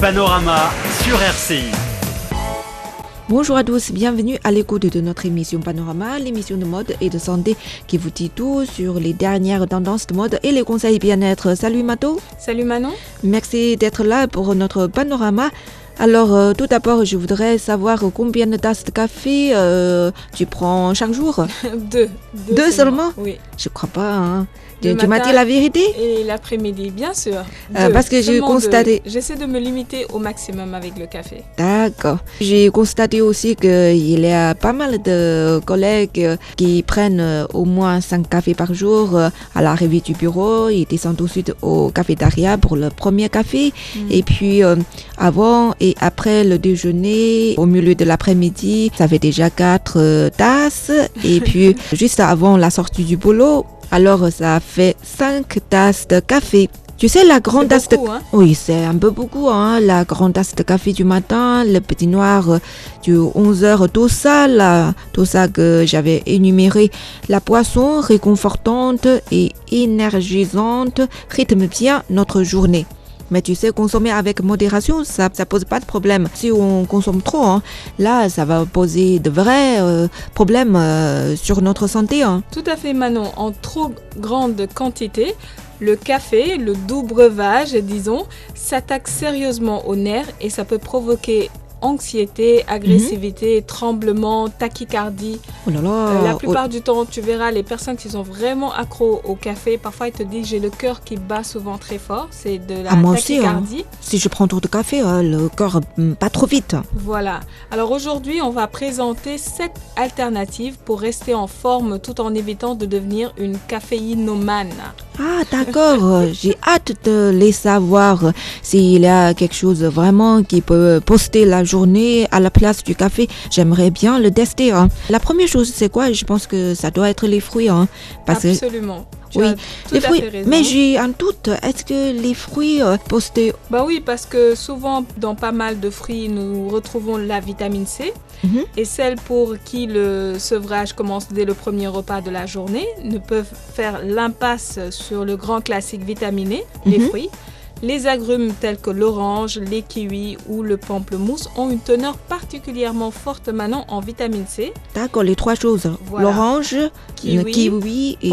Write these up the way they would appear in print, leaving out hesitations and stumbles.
Panorama sur RCI. Bonjour à tous, bienvenue à l'écoute de notre émission Panorama, l'émission de mode et de santé qui vous dit tout sur les dernières tendances de mode et les conseils bien-être. Salut Mato. Salut Manon. Merci d'être là pour notre Panorama. Alors, tout d'abord, je voudrais savoir combien de tasses de café tu prends chaque jour. Deux seulement? Oui. Je crois pas, hein. Tu matin m'as dit la vérité? Et l'après-midi, bien sûr. Parce que j'ai Seulement constaté... J'essaie de me limiter au maximum avec le café. D'accord. J'ai constaté aussi qu'il y a pas mal de collègues qui prennent au moins 5 cafés par jour à l'arrivée du bureau. Ils descendent tout de suite au cafétéria pour le premier café. Et puis, avant et après le déjeuner, au milieu de l'après-midi, ça fait déjà 4 tasses. Et puis, juste avant la sortie du boulot, alors ça fait 5 tasses de café. Tu sais, la grande tasse beaucoup, hein? Oui, c'est un peu beaucoup, hein. La grande tasse de café du matin, le petit noir du 11h, tout ça que j'avais énuméré. La boisson réconfortante et énergisante rythme bien notre journée. Mais tu sais, consommer avec modération, ça pose pas de problème. Si on consomme trop, hein, là, ça va poser de vrais problèmes sur notre santé. Hein. Tout à fait Manon. En trop grande quantité, le café, le doux breuvage, disons, s'attaque sérieusement aux nerfs et ça peut provoquer anxiété, agressivité, tremblement, tachycardie. Oh là là. La plupart du temps, tu verras les personnes qui sont vraiment accros au café, parfois ils te disent j'ai le cœur qui bat souvent très fort, c'est de la moi aussi, tachycardie. Hein. Si je prends trop de café, le corps pas trop vite. Voilà. Alors aujourd'hui, on va présenter 7 alternatives pour rester en forme tout en évitant de devenir une caféinomane. Ah d'accord, j'ai hâte de les savoir. S'il y a quelque chose vraiment qui peut poster la journée à la place du café, j'aimerais bien le tester. Hein. La première chose, c'est quoi? Je pense que ça doit être les fruits. Hein, Absolument. Oui, les fruits. Raison. Mais j'ai un doute. Est-ce que les fruits postés... Bah oui, parce que souvent, dans pas mal de fruits, nous retrouvons la vitamine C. Et celles pour qui le sevrage commence dès le premier repas de la journée ne peuvent faire l'impasse sur le grand classique vitaminé, les fruits. Les agrumes tels que l'orange, les kiwis ou le pamplemousse ont une teneur particulièrement forte maintenant en vitamine C. D'accord, les 3 choses. Voilà. L'orange, le kiwi et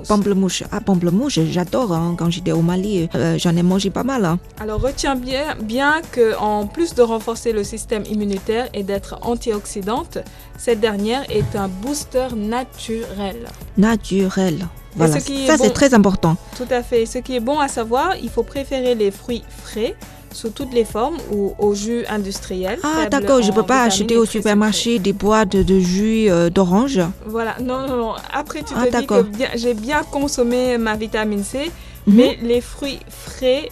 pamplemousse. Ah, pamplemousse, j'adore. Hein. Quand j'étais au Mali, j'en ai mangé pas mal. Hein. Alors retiens bien qu'en plus de renforcer le système immunitaire et d'être antioxydante, cette dernière est un booster naturel. Naturel. Voilà, ça bon, c'est très important. Tout à fait. Ce qui est bon à savoir, il faut préférer les fruits frais sous toutes les formes ou au jus industriel. Ah d'accord, je ne peux pas acheter au supermarché des boîtes de jus d'orange. Voilà, non. Après tu te dis que j'ai bien consommé ma vitamine C, mais les fruits frais,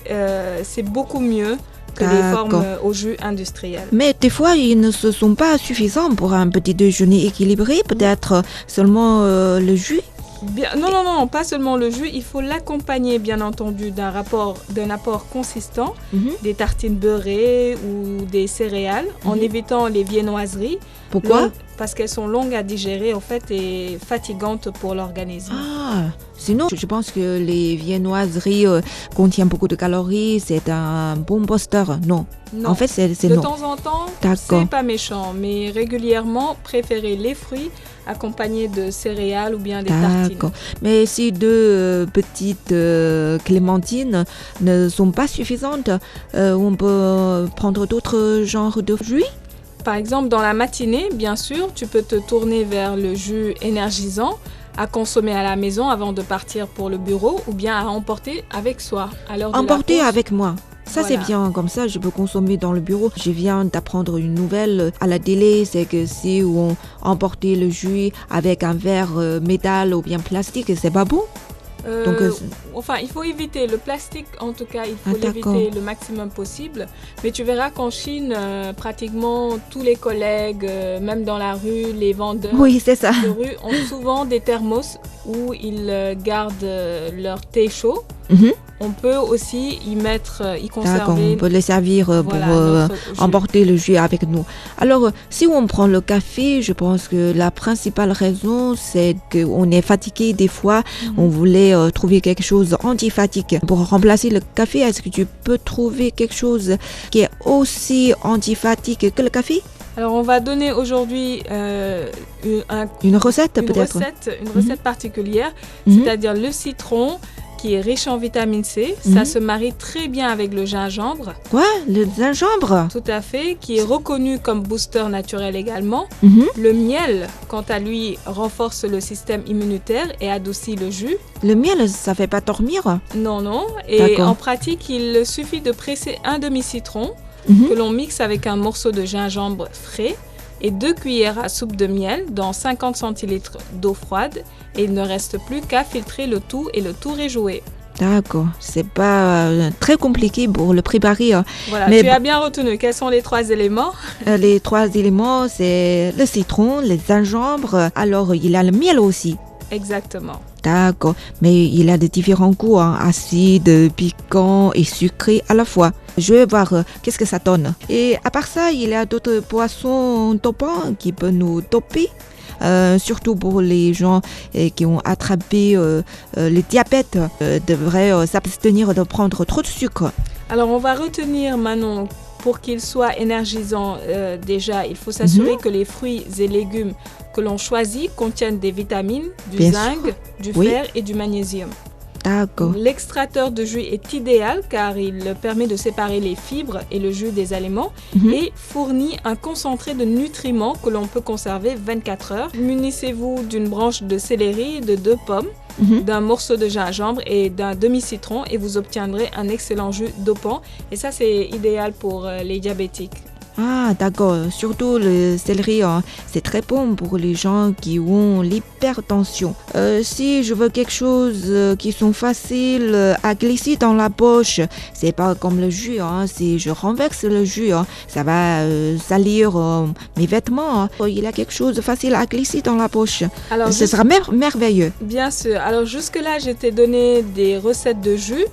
c'est beaucoup mieux que les formes au jus industriel. Mais des fois, ils ne se sont pas suffisants pour un petit déjeuner équilibré, peut-être seulement le jus. Non, pas seulement le jus, il faut l'accompagner bien entendu d'un apport consistant, des tartines beurrées ou des céréales, en évitant les viennoiseries. Pourquoi? Parce qu'elles sont longues à digérer en fait et fatigantes pour l'organisme. Ah, sinon je pense que les viennoiseries contiennent beaucoup de calories, c'est un bon booster. Non. En fait c'est de non. De temps en temps, c'est pas méchant, mais régulièrement préférez les fruits accompagnés de céréales ou bien des tartines. Mais si 2 petites clémentines ne sont pas suffisantes, on peut prendre d'autres genres de jus. Par exemple, dans la matinée, bien sûr, tu peux te tourner vers le jus énergisant à consommer à la maison avant de partir pour le bureau ou bien à emporter avec soi. Emporter avec moi. Ça c'est bien, comme ça je peux consommer dans le bureau. Je viens d'apprendre une nouvelle à la télé, c'est que si on emportait le jus avec un verre métal ou bien plastique, c'est pas bon. Donc, il faut éviter le plastique, en tout cas, il faut l'éviter le maximum possible. Mais tu verras qu'en Chine, pratiquement tous les collègues, même dans la rue, les vendeurs de rue ont souvent des thermos où ils gardent leur thé chaud, on peut aussi y conserver. D'accord, on peut les servir pour emporter le jus avec nous. Alors, si on prend le café, je pense que la principale raison, c'est qu'on est fatigué des fois. On voulait trouver quelque chose anti-fatigue. Pour remplacer le café, est-ce que tu peux trouver quelque chose qui est aussi anti-fatigue que le café? Alors, on va donner aujourd'hui une recette peut-être. Une recette particulière, c'est-à-dire le citron, qui est riche en vitamine C. Ça se marie très bien avec le gingembre. Quoi? Le gingembre? Tout à fait, qui est reconnu comme booster naturel également. Le miel, quant à lui, renforce le système immunitaire et adoucit le jus. Le miel, ça fait pas dormir? Non. Et en pratique, il suffit de presser un demi-citron que l'on mixe avec un morceau de gingembre frais et 2 cuillères à soupe de miel dans 50 centilitres d'eau froide, et il ne reste plus qu'à filtrer le tout et le tour est joué. D'accord, c'est pas très compliqué pour le préparer. Voilà, mais tu as bien retenu. Quels sont les 3 éléments? Les 3 éléments, c'est le citron, le gingembre, alors il y a le miel aussi. Exactement. D'accord, mais il a de différents goûts, acide, piquant et sucré à la fois. Je vais voir qu'est-ce que ça donne. Et à part ça, il y a d'autres poissons dopants qui peuvent nous doper. Surtout pour les gens qui ont attrapé le diabète, devraient s'abstenir de prendre trop de sucre. Alors on va retenir, Manon, pour qu'il soit énergisant, déjà, il faut s'assurer que les fruits et légumes que l'on choisit contiennent des vitamines, du zinc, du fer et du magnésium. D'accord. L'extracteur de jus est idéal car il permet de séparer les fibres et le jus des aliments et fournit un concentré de nutriments que l'on peut conserver 24 heures. Munissez-vous d'une branche de céleri, de 2 pommes, d'un morceau de gingembre et d'un demi-citron et vous obtiendrez un excellent jus dopant. Et ça, c'est idéal pour les diabétiques. Ah, d'accord. Surtout le céleri, c'est très bon pour les gens qui ont l'hypertension. Si je veux quelque chose qui sont faciles à glisser dans la poche, c'est pas comme le jus. Si je renverse le jus, ça va salir mes vêtements. Il y a quelque chose de facile à glisser dans la poche. Alors, ce sera merveilleux. Bien sûr. Alors jusque-là, je t'ai donné des recettes de jus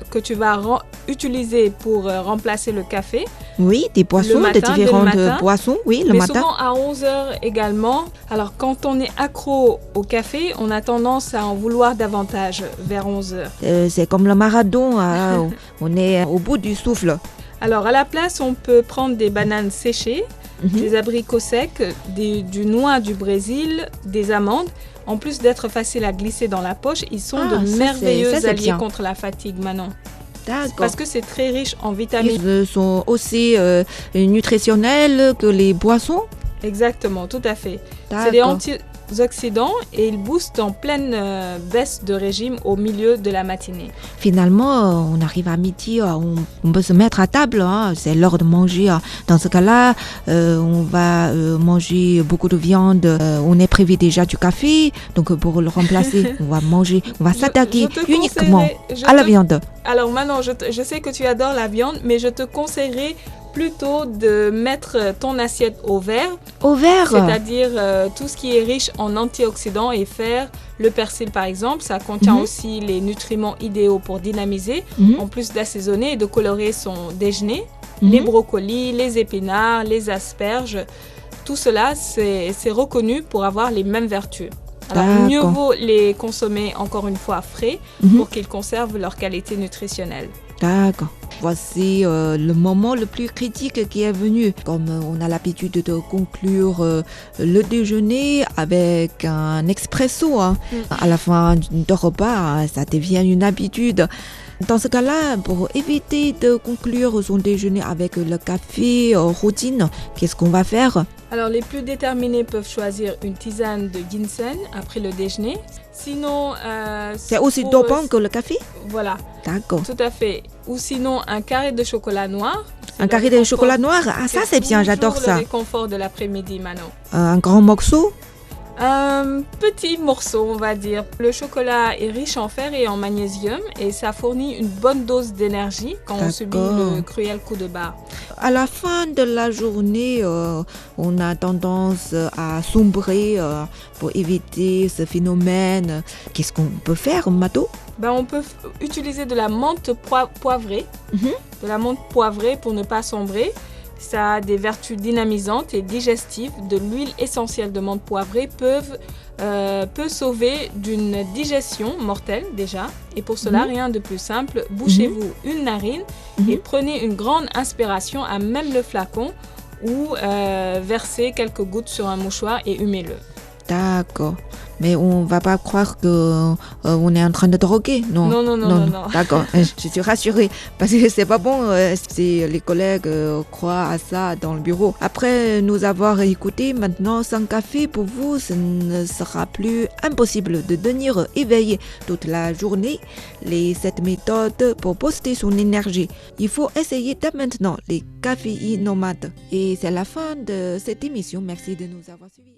que tu vas utiliser pour remplacer le café. Oui, des boissons, de différentes boissons, oui, le matin. Mais souvent à 11h également. Alors, quand on est accro au café, on a tendance à en vouloir davantage vers 11h. C'est comme le marathon, on est au bout du souffle. Alors, à la place, on peut prendre des bananes séchées, des abricots secs, du noix du Brésil, des amandes. En plus d'être faciles à glisser dans la poche, ils sont de merveilleux alliés contre la fatigue, Manon. D'accord. Parce que c'est très riche en vitamines. Ils sont aussi nutritionnels que les boissons? Exactement, tout à fait. C'est des antioxydants et ils boostent en pleine baisse de régime au milieu de la matinée. Finalement, on arrive à midi, on peut se mettre à table, c'est l'heure de manger. Dans ce cas-là, on va manger beaucoup de viande. On est privé déjà du café, donc pour le remplacer, on va s'attaquer uniquement à la viande. Alors Manon, je sais que tu adores la viande, mais je te conseillerais plutôt de mettre ton assiette au vert. Au vert? C'est-à-dire tout ce qui est riche en antioxydants et fer. Le persil, par exemple, ça contient aussi les nutriments idéaux pour dynamiser, en plus d'assaisonner et de colorer son déjeuner. Les brocolis, les épinards, les asperges, tout cela, c'est reconnu pour avoir les mêmes vertus. Alors, mieux vaut les consommer encore une fois frais pour qu'ils conservent leur qualité nutritionnelle. D'accord. Voici le moment le plus critique qui est venu. Comme on a l'habitude de conclure le déjeuner avec un expresso, à la fin du repas, ça devient une habitude. Dans ce cas-là, pour éviter de conclure son déjeuner avec le café routine, qu'est-ce qu'on va faire? Alors, les plus déterminés peuvent choisir une tisane de ginseng après le déjeuner. Sinon, c'est aussi dopant que le café? Voilà. D'accord. Tout à fait. Ou sinon, un carré de chocolat noir. Un carré de chocolat noir? Ah, ça c'est bien, j'adore ça. Le réconfort de l'après-midi, Manon. Un grand morceau? Un petit morceau, on va dire. Le chocolat est riche en fer et en magnésium et ça fournit une bonne dose d'énergie quand on subit le cruel coup de barre. À la fin de la journée, on a tendance à sombrer pour éviter ce phénomène. Qu'est-ce qu'on peut faire, Mato? On peut utiliser de la menthe poivrée, de la menthe poivrée pour ne pas sombrer. Ça a des vertus dynamisantes et digestives. De l'huile essentielle de menthe poivrée peut sauver d'une digestion mortelle déjà. Et pour cela, rien de plus simple. Bouchez-vous une narine et prenez une grande inspiration à même le flacon ou versez quelques gouttes sur un mouchoir et humez-le. D'accord. Mais on va pas croire que on est en train de droguer, non? Non. D'accord, je suis rassurée parce que c'est pas bon si les collègues croient à ça dans le bureau. Après nous avoir écoutés, maintenant sans café pour vous, ce ne sera plus impossible de tenir éveillé toute la journée. Les 7 méthodes pour booster son énergie. Il faut essayer dès maintenant les caféinomades. Et c'est la fin de cette émission. Merci de nous avoir suivis.